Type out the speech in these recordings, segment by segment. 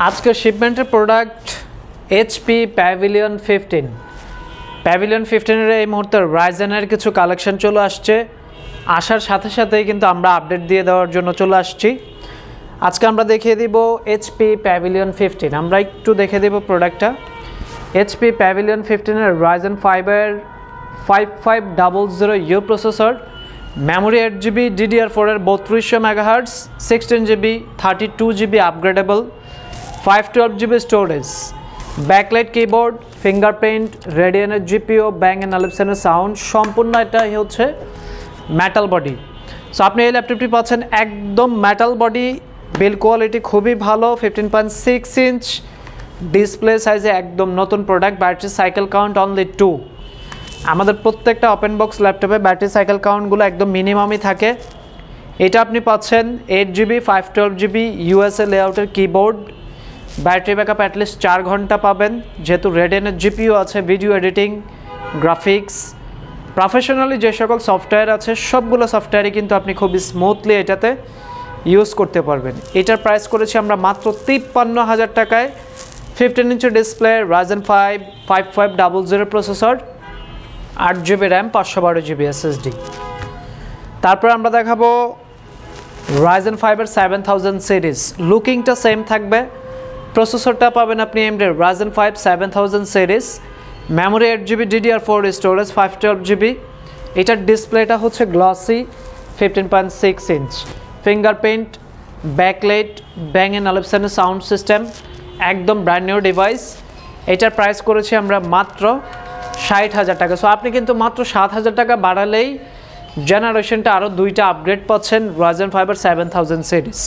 আজকের শিপমেন্টের product HP pavilion 15। Pavilion 15 এই মুহূর্তে রাইজেনের কিছু কালেকশন চলে আসছে, আসার সাথে সাথেই কিন্তু আমরা আপডেট দিয়ে দেওয়ার জন্য চলে আসছি। আজকে আমরা দেখিয়ে দিব HP প্যাভিলিয়ন 15। আমরা একটু দেখে দেব প্রোডাক্টটা। HP pavilion 15 Ryzen 5 5500U processor, memory 8GB, DDR4 3200 MHz, 16GB, 32GB upgradeable, 512GB storage, backlight keyboard, fingerprint, রেডিয়নের GPU, ব্যাং এন্ড অলিপসনের সাউন্ড, সম্পূর্ণ এটাই হচ্ছে মেটাল বডি। সো আপনি এই ল্যাপটপটি পাচ্ছেন একদম মেটাল বডি, বিল্ড কোয়ালিটি খুবই ভালো, 15.6 ইঞ্চ ডিসপ্লে সাইজে একদম নতুন product. Battery cycle count only 2। আমাদের প্রত্যেকটা ওপেন বক্স ল্যাপটপে ব্যাটারি সাইকেল কাউন্টগুলো একদম মিনিমামই থাকে। এটা আপনি পাচ্ছেন 8GB, 512GB USA লেআউটের কিবোর্ড, ব্যাটারি ব্যাকআপ অ্যাটলিস্ট 4 ঘন্টা পাবেন, যেহেতু রেডিয়নের GPU আছে, ভিডিও এডিটিং, গ্রাফিক্স, প্রফেশনালি যে সকল সফটওয়্যার আছে সবগুলো সফটওয়্যারই কিন্তু আপনি খুব স্মুথলি এটাতে ইউজ করতে পারবেন। এটার প্রাইস করেছি আমরা মাত্র 53,000 টাকায়। 15 inch display, Ryzen 5 5500 processor, 8GB RAM, 512GB SSD। তারপর আমরা দেখাবো রাইজেন 5 7000 সিরিজ। লুকিংটা সেম থাকবে, প্রসেসরটা পাবেন আপনি AMD Ryzen 5 7000 series, memory 8GB, DDR4 storage, 512GB। এটার ডিসপ্লেটা হচ্ছে glossy, 15.6 inch, fingerprint, backlight, Bang and অলিপসনের সাউন্ড সিস্টেম, একদম ব্র্যান্ড নিউ ডিভাইস। এটার প্রাইস করেছি আমরা মাত্র 60,000 টাকা। সো আপনি কিন্তু মাত্র 7,000 টাকা বাড়ালেই জেনারেশনটা আরও 2টা আপগ্রেড পাচ্ছেন রাইজেন 5 7000 সিরিজ।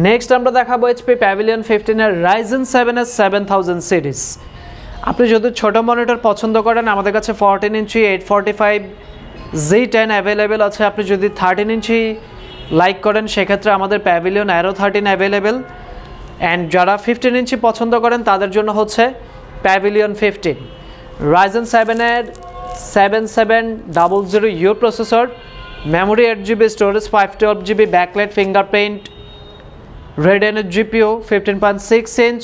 নেক্সট আমরা দেখাবো HP প্যাভিলিয়ন 15 রাইজেন 7 7000 সিরিজ। আপনি যদি ছোট মনিটর পছন্দ করেন, আমাদের কাছে 14 ইঞ্চি 845 Z10 অ্যাভেলেবেল আছে। আপনি যদি 13 ইঞ্চি লাইক করেন সেক্ষেত্রে আমাদের প্যাভিলিয়ন অ্যারো 13 অ্যাভেলেবেল। অ্যান্ড যারা 15 ইঞ্চি পছন্দ করেন তাদের জন্য হচ্ছে pavilion 15। Ryzen 7 7700U processor, memory 8GB, storage 512GB, backlight, fingerprint, রেডিয়নের GPU, 15.6 ইঞ্চ,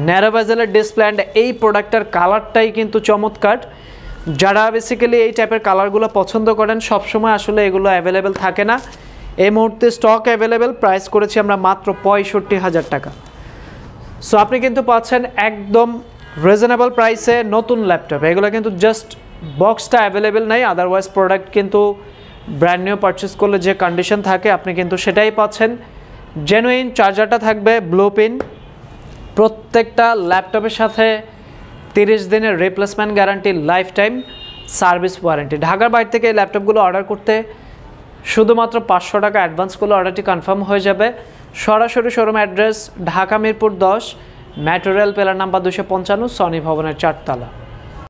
ন্যারো বেজেলের ডিসপ্লে। অ্যান্ড এই প্রোডাক্টের কালারটাই কিন্তু চমৎকার। যারা বেসিক্যালি এই টাইপের কালারগুলো পছন্দ করেন, সবসময় আসলে এগুলো অ্যাভেলেবেল থাকে না। এই মুহূর্তে স্টক অ্যাভেলেবেল, প্রাইস করেছি আমরা মাত্র 65,000 টাকা। সো আপনি কিন্তু পাচ্ছেন একদম রিজনেবল প্রাইসে নতুন ল্যাপটপ। এগুলো কিন্তু জাস্ট বক্সটা অ্যাভেলেবেল নেই, আদারওয়াইজ প্রোডাক্ট কিন্তু ব্র্যান্ড নিউ পারচেস করলে যে কন্ডিশন থাকে আপনি কিন্তু সেটাই পাচ্ছেন। জেনুইন চার্জারটা থাকবে ব্লু পিন, প্রত্যেকটা ল্যাপটপের সাথে 30 দিনের replacement guarantee, life time service warranty. ঢাকার বাইরে থেকে এই ল্যাপটপগুলো অর্ডার করতে শুধুমাত্র 500 টাকা অ্যাডভান্স করলে অর্ডারটি কনফার্ম হয়ে যাবে। সরাসরি showroom address Dhaka Mirpur 10, metro rail pillar number 255, Sony ভবনের 4 তলা।